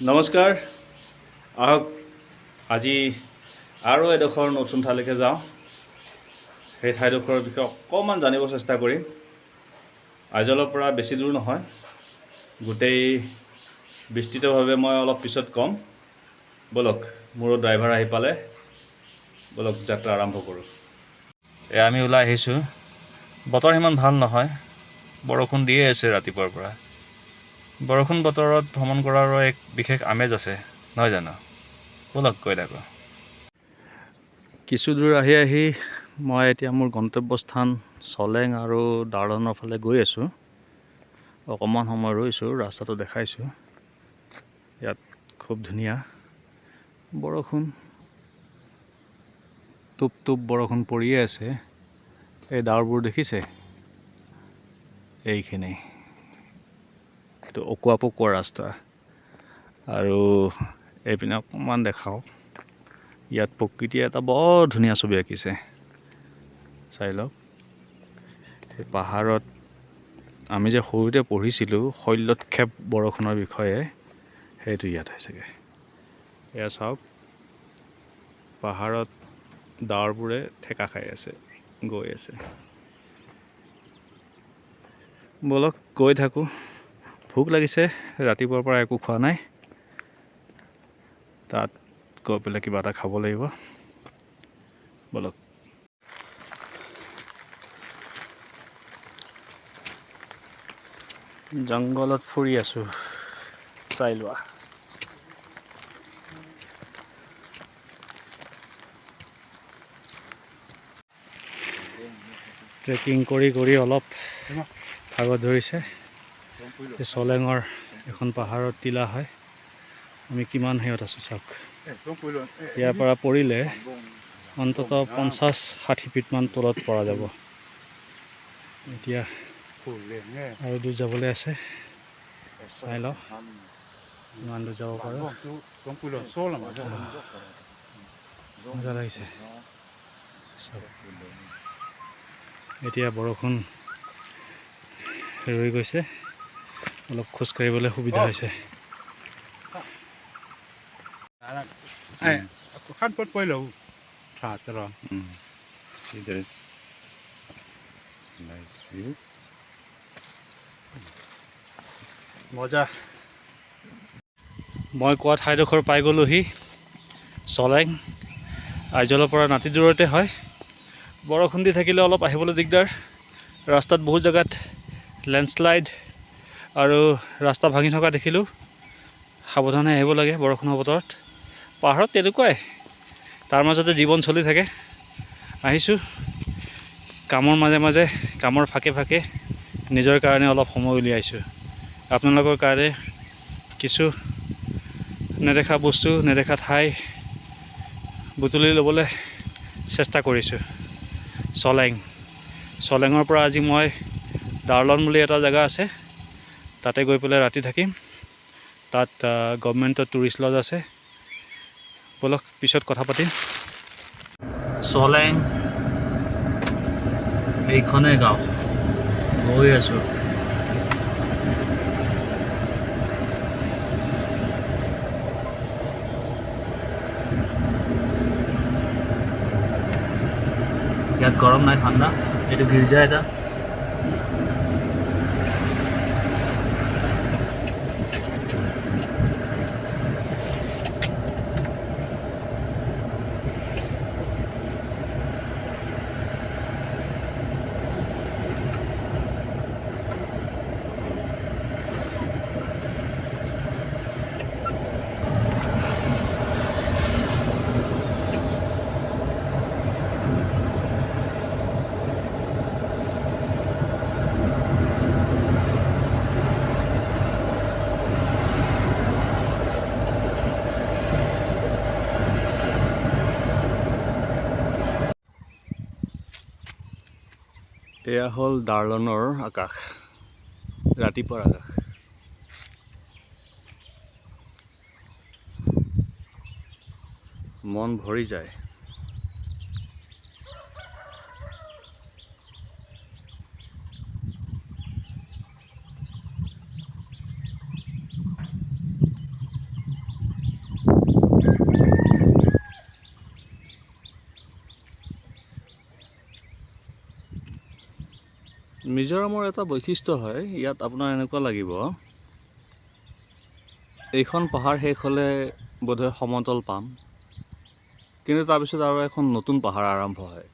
নমস্কাৰ। আহক আজি আৰু এডোখৰ নতুন ঠাইলৈকে যাওঁ। সেই ঠাইডোখৰৰ বিষয়ে অকণমান জানিব চেষ্টা কৰিম। আইজলৰ পৰা বেছি দূৰ নহয়, গোটেই বিস্তৃতভাৱে মই অলপ পিছত ক'ম। ব'লক, মোৰো ড্ৰাইভাৰ আহি পালে, ব'লক যাত্ৰা আৰম্ভ কৰোঁ। আমি ওলাই আহিছোঁ। বতৰ সিমান ভাল নহয়, বৰষুণ দিয়ে আছে ৰাতিপুৱাৰ পৰা। বৰষুণ বতৰত ভ্ৰমণ কৰাৰো এক বিশেষ আমেজ আছে, নহয় জানো? ব'লক গৈ থাকোঁ। কিছু দূৰ আহি মই এতিয়া মোৰ গন্তব্যস্থান চলেং আৰু দাৰ্লনৰ ফালে গৈ আছোঁ। অকণমান সময় ৰৈছোঁ, ৰাস্তাটো দেখাইছোঁ। ইয়াত খুব ধুনীয়া বৰষুণ, টোপ টোপ বৰষুণ পৰিয়ে আছে। এই ডাৱৰবোৰ দেখিছে? এইখিনি এইটো অকোৱা পকোৱা ৰাস্তা। আৰু এইপিনে অকণমান দেখাওক, ইয়াত প্ৰকৃতিয়ে এটা বৰ ধুনীয়া ছবি আঁকিছে। চাই লওক, এই পাহাৰত আমি যে সৰুতে পঢ়িছিলোঁ শৈলক্ষেপ বৰষুণৰ বিষয়ে, সেইটো ইয়াত হৈছেগৈ। এয়া চাওক, পাহাৰত ডাৱৰবোৰে ঠেকা খাই আছে, গৈ আছে। ব'লক গৈ থাকোঁ। ভোক লাগিছে, ৰাতিপুৱাৰ পৰা একো খোৱা নাই। তাত গৈ পেলাই কিবা এটা খাব লাগিব। ব'লক। জংঘলত ফুৰি আছোঁ, চাই লোৱা। ট্ৰেকিং কৰি কৰি অলপ ভাগৰ ধৰিছে। এই চলেঙৰ এখন পাহাৰৰ টিলা হয়। আমি কিমান হেৰিত আছোঁ চাওক। ইয়াৰ পৰা পৰিলে অন্ততঃ 50-60 ফিটমান তলত পৰা যাব। এতিয়া আৰু দূৰ যাবলৈ আছে, চাই লওঁ ইমান দূৰ যাব পাৰোঁ। মজা লাগিছে। এতিয়া বৰষুণ ৰৈ গৈছে, অলপ খোজ কাঢ়িবলৈ সুবিধা হৈছে। মজা। মই কোৱা ঠাইডোখৰ পাই গ'লোহি, চলেং। আইজলৰ পৰা নাতি দূৰতে হয়। বৰষুণ দি থাকিলে অলপ আহিবলৈ দিগদাৰ। ৰাস্তাত বহুত জেগাত লেণ্ডশ্লাইড আৰু ৰাস্তা ভাঙি থকা দেখিলোঁ। সাৱধানে আহিব লাগে বৰষুণৰ বতৰত। পাহাৰত তেনেকুৱাই, তাৰ মাজতে জীৱন চলি থাকে। আহিছোঁ কামৰ মাজে মাজে, কামৰ ফাঁকে ফাঁকে নিজৰ কাৰণে অলপ সময় উলিয়াইছোঁ। আপোনালোকৰ কাৰণে কিছু নেদেখা বস্তু, নেদেখা ঠাই বুটলি ল'বলৈ চেষ্টা কৰিছোঁ। চলেঙৰ পৰা আজি মই দাৰ্লন বুলি এটা জেগা আছে, তাতে গৈ পেলাই ৰাতি থাকিম। তাত গভৰ্ণমেণ্টৰ টুৰিষ্ট লজ আছে। ব'লক পিছত কথা পাতিম। চলেং এইখনেই গাঁও, গৈ আছোঁ। ইয়াত গৰম নাই, ঠাণ্ডা। এইটো গীৰ্জা এটা। এয়া হ'ল দাৰ্লনৰ আকাশ, ৰাতিপুৱাৰ আকাশ। মন ভৰি যায়। মিজোৰামৰ এটা বৈশিষ্ট্য হয়, ইয়াত আপোনাৰ এনেকুৱা লাগিব এইখন পাহাৰ শেষ হ'লে বোধহয় সমতল পাম, কিন্তু তাৰপিছত আৰু এখন নতুন পাহাৰ আৰম্ভ হয়।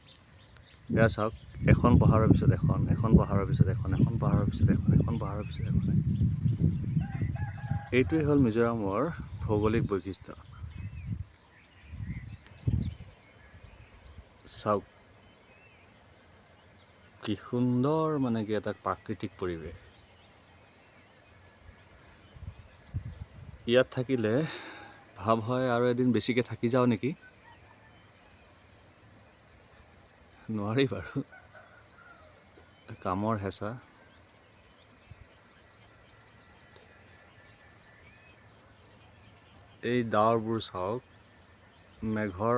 এয়া চাওক, এখন পাহাৰৰ পিছত এখন, এখন পাহাৰৰ পিছত এখন, এখন পাহাৰৰ পিছত এখন, এখন পাহাৰৰ পিছত এখন। এইটোৱে হ'ল মিজোৰামৰ ভৌগোলিক বৈশিষ্ট্য। চাওক কি সুন্দৰ মানে কি এটা প্ৰাকৃতিক পৰিৱেশ। ইয়াত থাকিলে ভাৱ হয় আৰু এদিন বেছিকৈ থাকি যাওঁ নেকি। নোৱাৰি বাৰু, কামৰ হেঁচা। এই ডাৱৰবোৰ চাওক, মেঘৰ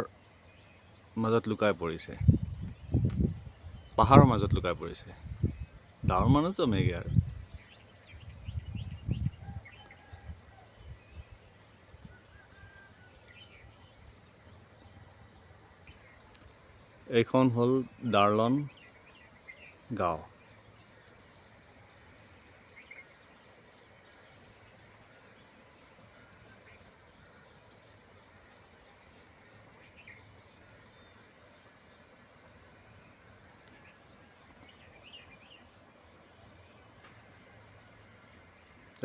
মাজত লুকাই পৰিছে, পাহাৰৰ মাজত লুকাই পৰিছে। ডাৱৰ মানুহতো মেঘে আৰু। এইখন হ'ল দাৰ্লন গাঁও।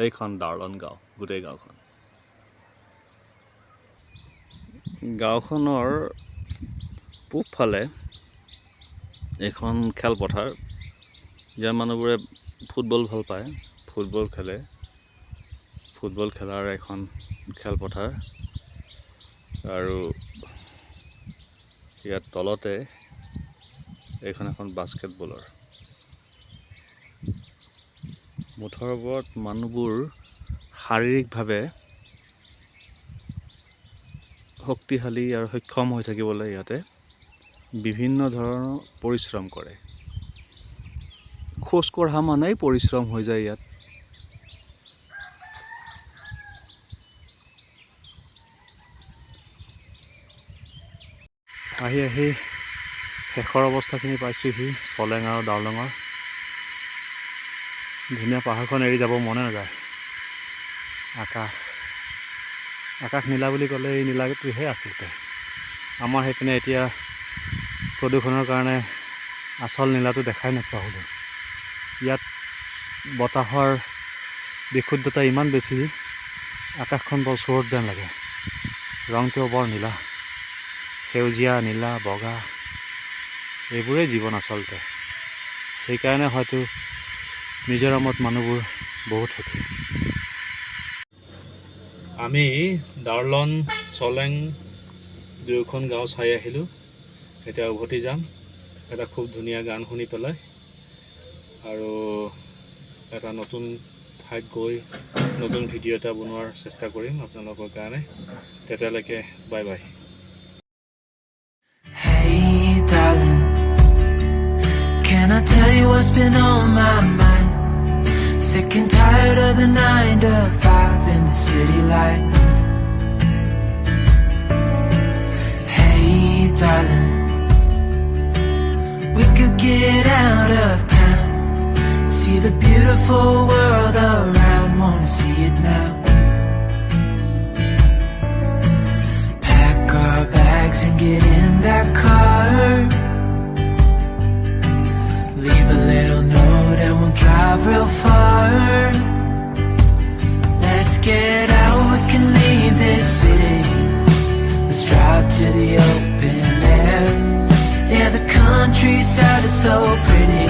এইখন দাৰ্লন গাঁও, গোটেই গাঁওখন। গাঁওখনৰ পূবফালে এখন খেলপথাৰ, ইয়াৰ মানুহবোৰে ফুটবল ভাল পায়, ফুটবল খেলে। ফুটবল খেলাৰ এখন খেলপথাৰ, আৰু ইয়াৰ তলতে এইখন এখন বাস্কেটবলৰ। মুঠৰ ওপৰত মানুহবোৰ শাৰীৰিকভাৱে শক্তিশালী আৰু সক্ষম হৈ থাকিবলৈ ইয়াতে বিভিন্ন ধৰণৰ পৰিশ্ৰম কৰে। খোজ কঢ়া মানেই পৰিশ্ৰম হৈ যায় ইয়াত। আহি আহি শেষৰ অৱস্থাখিনি পাইছোঁহি চলেং আৰু দাৰ্লঙৰ। ধুনীয়া পাহাৰখন এৰি যাব মনে নাযায়। আকাশ নীলা বুলি ক'লে এই নীলাটোহে আচলতে। আমাৰ সেইপিনে এতিয়া প্ৰদূষণৰ কাৰণে আচল নীলাটো দেখাই নোপোৱা হ'লোঁ। ইয়াত বতাহৰ বিশুদ্ধতা ইমান বেছি, আকাশখন বৰ চুৰত যেন লাগে। ৰংটোও বৰ নীলা, সেউজীয়া, নীলা, বগা, এইবোৰেই জীৱন আচলতে। সেইকাৰণে হয়তো মিজোৰামত মানুহবোৰ বহুত সুখী। আমি দাৰ্লন, চলেং দুয়োখন গাঁও চাই আহিলোঁ। এতিয়া উভতি যাম এটা খুব ধুনীয়া গান শুনি পেলাই, আৰু এটা নতুন ঠাইত গৈ নতুন ভিডিঅ' এটা বনোৱাৰ চেষ্টা কৰিম আপোনালোকৰ কাৰণে। তেতিয়ালৈকে bye bye. Hey darling, can I tell you what's been on my mind? Sick and tired of the 9 to 5 in the city light. Hey darling, we could get out of town, see the beautiful world around, wanna see it now. Pack our bags and get in that car, leave a little note and we'll drive real far. Let's get out, we can leave this city, let's drive to the open air. Yeah, the countryside is so pretty.